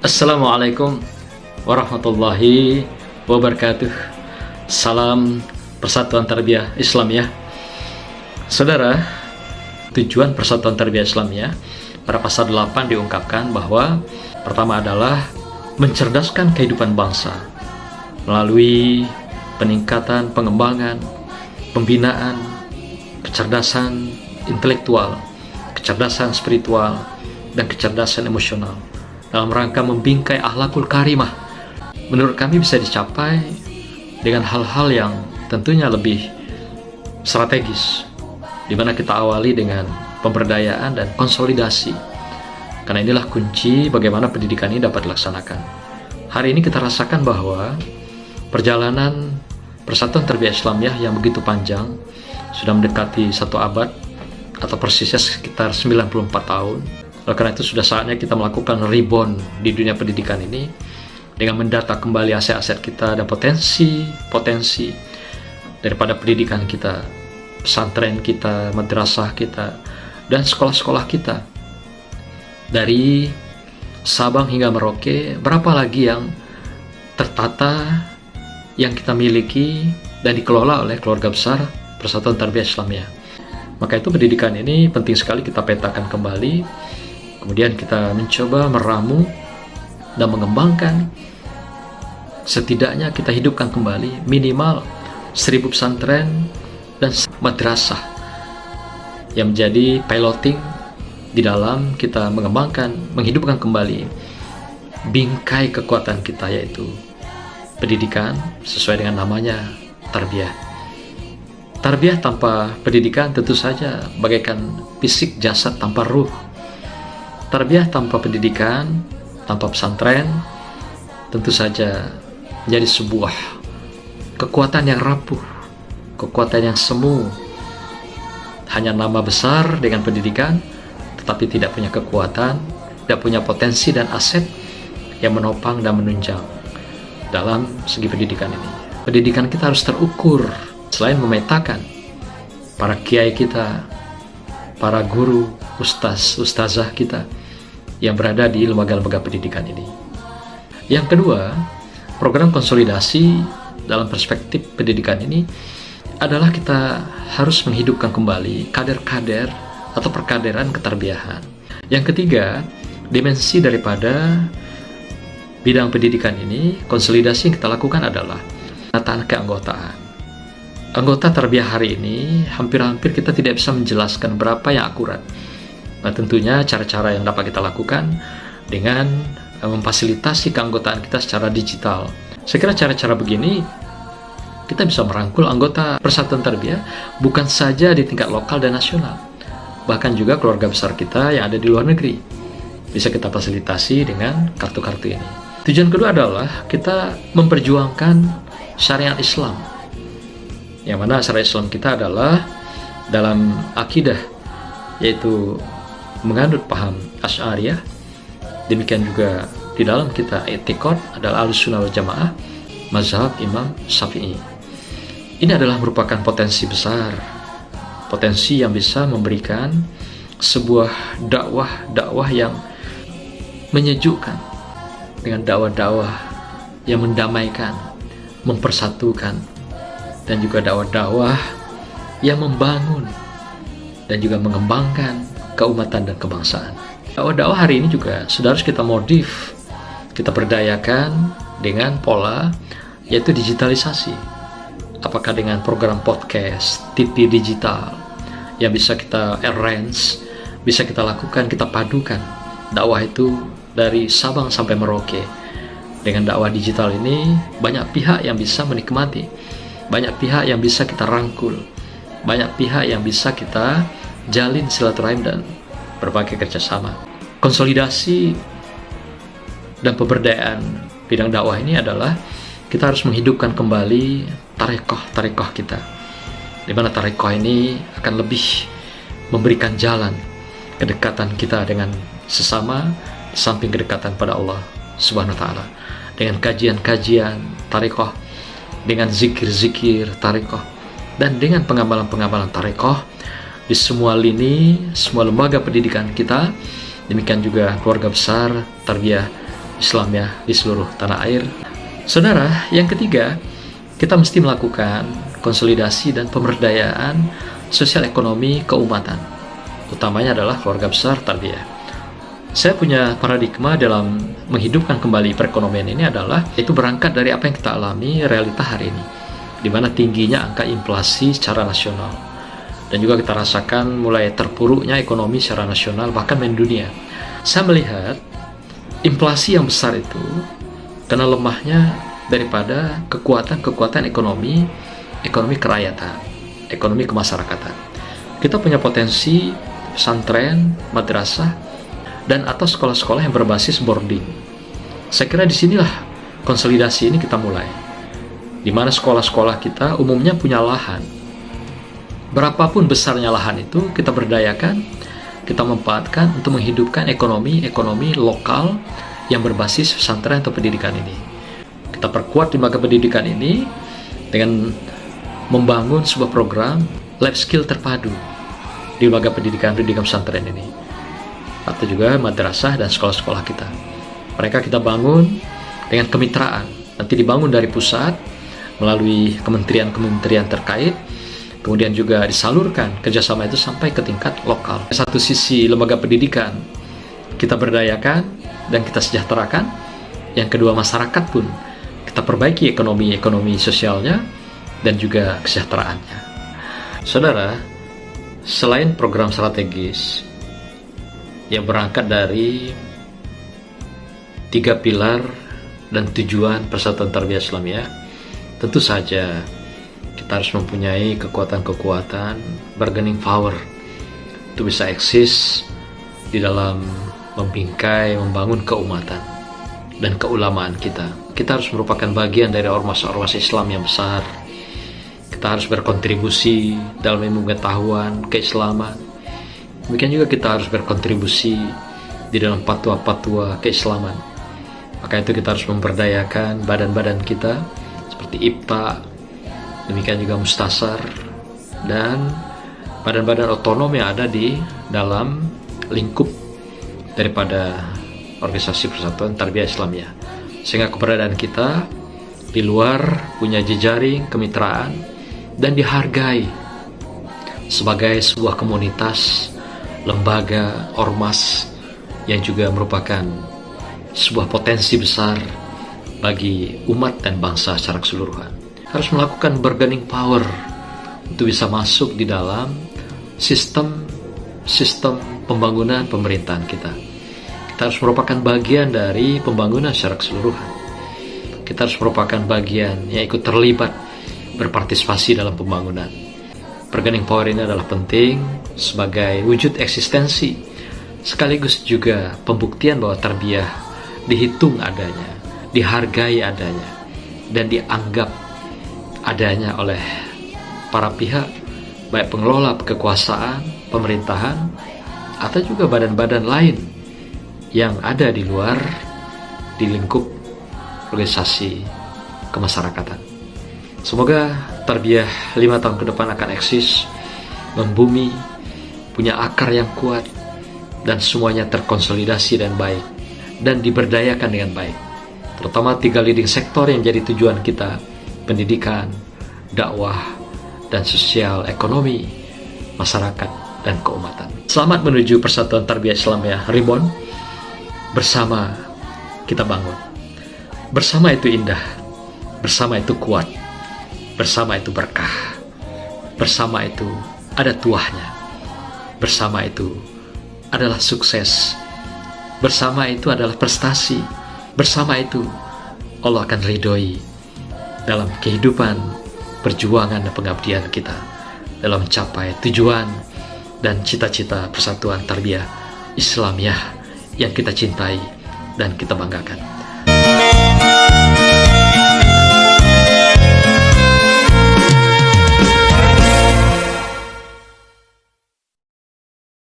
Assalamualaikum warahmatullahi wabarakatuh. Salam Persatuan Tarbiyah Islamiyah. Saudara, tujuan Persatuan Tarbiyah Islamiyah pada pasal 8 diungkapkan bahwa pertama adalah mencerdaskan kehidupan bangsa melalui peningkatan, pengembangan, pembinaan, kecerdasan intelektual, kecerdasan spiritual, dan kecerdasan emosional dalam rangka membingkai akhlakul karimah. Menurut kami bisa dicapai dengan hal-hal yang tentunya lebih strategis, di mana kita awali dengan pemberdayaan dan konsolidasi, karena inilah kunci bagaimana pendidikan ini dapat dilaksanakan. Hari ini kita rasakan bahwa perjalanan Persatuan Tarbiyah Islamiyah yang begitu panjang, sudah mendekati 1 abad atau persisnya sekitar 94 tahun. Oleh karena itu sudah saatnya kita melakukan rebound di dunia pendidikan ini dengan mendata kembali aset-aset kita dan potensi daripada pendidikan kita, pesantren kita, madrasah kita, dan sekolah-sekolah kita. Dari Sabang hingga Merauke, berapa lagi yang tertata, yang kita miliki dan dikelola oleh keluarga besar Persatuan Tarbiyah Islamiyah. Maka itu pendidikan ini penting sekali kita petakan kembali. Kemudian kita mencoba meramu dan mengembangkan, setidaknya kita hidupkan kembali minimal 1000 pesantren dan madrasah yang menjadi piloting di dalam kita mengembangkan, menghidupkan kembali bingkai kekuatan kita, yaitu pendidikan sesuai dengan namanya tarbiyah. Tarbiyah tanpa pendidikan tentu saja bagaikan fisik jasad tanpa ruh. Tarbiyah tanpa pendidikan, tanpa pesantren, tentu saja menjadi sebuah kekuatan yang rapuh, kekuatan yang semu. Hanya nama besar dengan pendidikan, tetapi tidak punya kekuatan, tidak punya potensi dan aset yang menopang dan menunjang dalam segi pendidikan ini. Pendidikan kita harus terukur, selain memetakan para kiai kita, para guru, ustazah kita yang berada di lembaga-lembaga pendidikan ini. Yang kedua, program konsolidasi dalam perspektif pendidikan ini adalah kita harus menghidupkan kembali kader-kader atau perkaderan ketarbiahan. Yang ketiga, dimensi daripada bidang pendidikan ini, konsolidasi yang kita lakukan adalah penataan keanggotaan. Anggota tarbiyah hari ini hampir-hampir kita tidak bisa menjelaskan berapa yang akurat. Nah, tentunya cara-cara yang dapat kita lakukan dengan memfasilitasi keanggotaan kita secara digital. Saya kira cara-cara begini kita bisa merangkul anggota Persatuan Tarbiyah bukan saja di tingkat lokal dan nasional, bahkan juga keluarga besar kita yang ada di luar negeri bisa kita fasilitasi dengan kartu-kartu ini. Tujuan kedua adalah kita memperjuangkan syariat Islam, yang mana syariat Islam kita adalah dalam akidah, yaitu menganut paham Asy'ariyah. Demikian juga di dalam kita i'tiqad adalah Ahlussunnah wal Jamaah, mazhab Imam Syafi'i. Ini adalah merupakan potensi besar, potensi yang bisa memberikan sebuah dakwah yang menyejukkan, dengan dakwah-dakwah yang mendamaikan, mempersatukan, dan juga dakwah-dakwah yang membangun dan juga mengembangkan keumatan dan kebangsaan. Dakwah-dakwah hari ini juga sudah harus kita modif, kita berdayakan dengan pola, yaitu digitalisasi. Apakah dengan program podcast, TV digital yang bisa kita arrange, bisa kita lakukan, kita padukan dakwah itu dari Sabang sampai Merauke. Dengan dakwah digital ini banyak pihak yang bisa menikmati, banyak pihak yang bisa kita rangkul, banyak pihak yang bisa kita jalin silaturahim dan berbagai kerjasama. Konsolidasi dan pemberdayaan bidang dakwah ini adalah kita harus menghidupkan kembali tarekoh kita, di mana tarekoh ini akan lebih memberikan jalan kedekatan kita dengan sesama, di samping kedekatan pada Allah Subhanahu wa Ta'ala, dengan kajian-kajian tarekoh, dengan zikir-zikir tarekoh, dan dengan pengamalan-pengamalan tarekoh di semua lini, semua lembaga pendidikan kita. Demikian juga keluarga besar Tarbiyah Islamiyah di seluruh tanah air. Saudara, yang ketiga, kita mesti melakukan konsolidasi dan pemberdayaan sosial ekonomi keumatan. Utamanya adalah keluarga besar tarbiyah. Saya punya paradigma dalam menghidupkan kembali perekonomian ini adalah itu berangkat dari apa yang kita alami realita hari ini, di mana tingginya angka inflasi secara nasional, dan juga kita rasakan mulai terpuruknya ekonomi secara nasional bahkan mendunia. Saya melihat inflasi yang besar itu karena lemahnya daripada kekuatan ekonomi kerakyatan, ekonomi kemasyarakatan. Kita punya potensi pesantren, madrasah, dan atau sekolah-sekolah yang berbasis boarding. Saya kira disinilah konsolidasi ini kita mulai, di mana sekolah-sekolah kita umumnya punya lahan. Berapapun besarnya lahan itu, kita berdayakan, kita manfaatkan untuk menghidupkan ekonomi lokal yang berbasis pesantren atau pendidikan ini. Kita perkuat lembaga pendidikan ini dengan membangun sebuah program life skill terpadu di lembaga pendidikan pesantren ini, atau juga madrasah dan sekolah-sekolah kita. Mereka kita bangun dengan kemitraan, nanti dibangun dari pusat melalui kementerian-kementerian terkait, kemudian juga disalurkan kerjasama itu sampai ke tingkat lokal. Satu sisi lembaga pendidikan kita berdayakan dan kita sejahterakan, yang kedua masyarakat pun kita perbaiki ekonomi sosialnya dan juga kesejahteraannya. Saudara, selain program strategis yang berangkat dari 3 pilar dan tujuan Persatuan Tarbiyah Islamiyah, tentu saja kita harus mempunyai kekuatan bargaining power untuk bisa eksis di dalam membingkai, membangun keumatan dan keulamaan kita. Kita harus merupakan bagian dari ormas-ormas Islam yang besar. Kita harus berkontribusi dalam ilmu pengetahuan keislaman. Demikian juga kita harus berkontribusi di dalam fatwa-fatwa keislaman. Maka itu kita harus memberdayakan badan-badan kita seperti IPTA, demikian juga Mustasar, dan badan-badan otonom yang ada di dalam lingkup daripada organisasi Persatuan Tarbiyah Islamiyah, sehingga keberadaan kita di luar punya jejaring kemitraan dan dihargai sebagai sebuah komunitas, lembaga, ormas yang juga merupakan sebuah potensi besar bagi umat dan bangsa secara keseluruhan. Harus melakukan bargaining power untuk bisa masuk di dalam sistem pembangunan pemerintahan kita. Kita harus merupakan bagian dari pembangunan secara keseluruhan. Kita harus merupakan bagian yang ikut terlibat berpartisipasi dalam pembangunan. Bargaining power ini adalah penting sebagai wujud eksistensi, sekaligus juga pembuktian bahwa tarbiyah dihitung adanya, dihargai adanya, dan dianggap adanya oleh para pihak, baik pengelola kekuasaan, pemerintahan, atau juga badan-badan lain yang ada di luar di lingkup organisasi kemasyarakatan. Semoga tarbiyah 5 tahun ke depan akan eksis, membumi, punya akar yang kuat, dan semuanya terkonsolidasi dan baik, dan diberdayakan dengan baik. Terutama 3 leading sektor yang jadi tujuan kita: pendidikan, dakwah, dan sosial ekonomi, masyarakat, dan keumatan. Selamat menuju Persatuan Tarbiyah Islamiyah Reborn. Bersama kita bangun. Bersama itu indah, bersama itu kuat, bersama itu berkah, bersama itu ada tuahnya, bersama itu adalah sukses, bersama itu adalah prestasi, bersama itu Allah akan ridhoi dalam kehidupan, perjuangan, dan pengabdian kita dalam mencapai tujuan dan cita-cita Persatuan Tarbiyah Islamiyah yang kita cintai dan kita banggakan.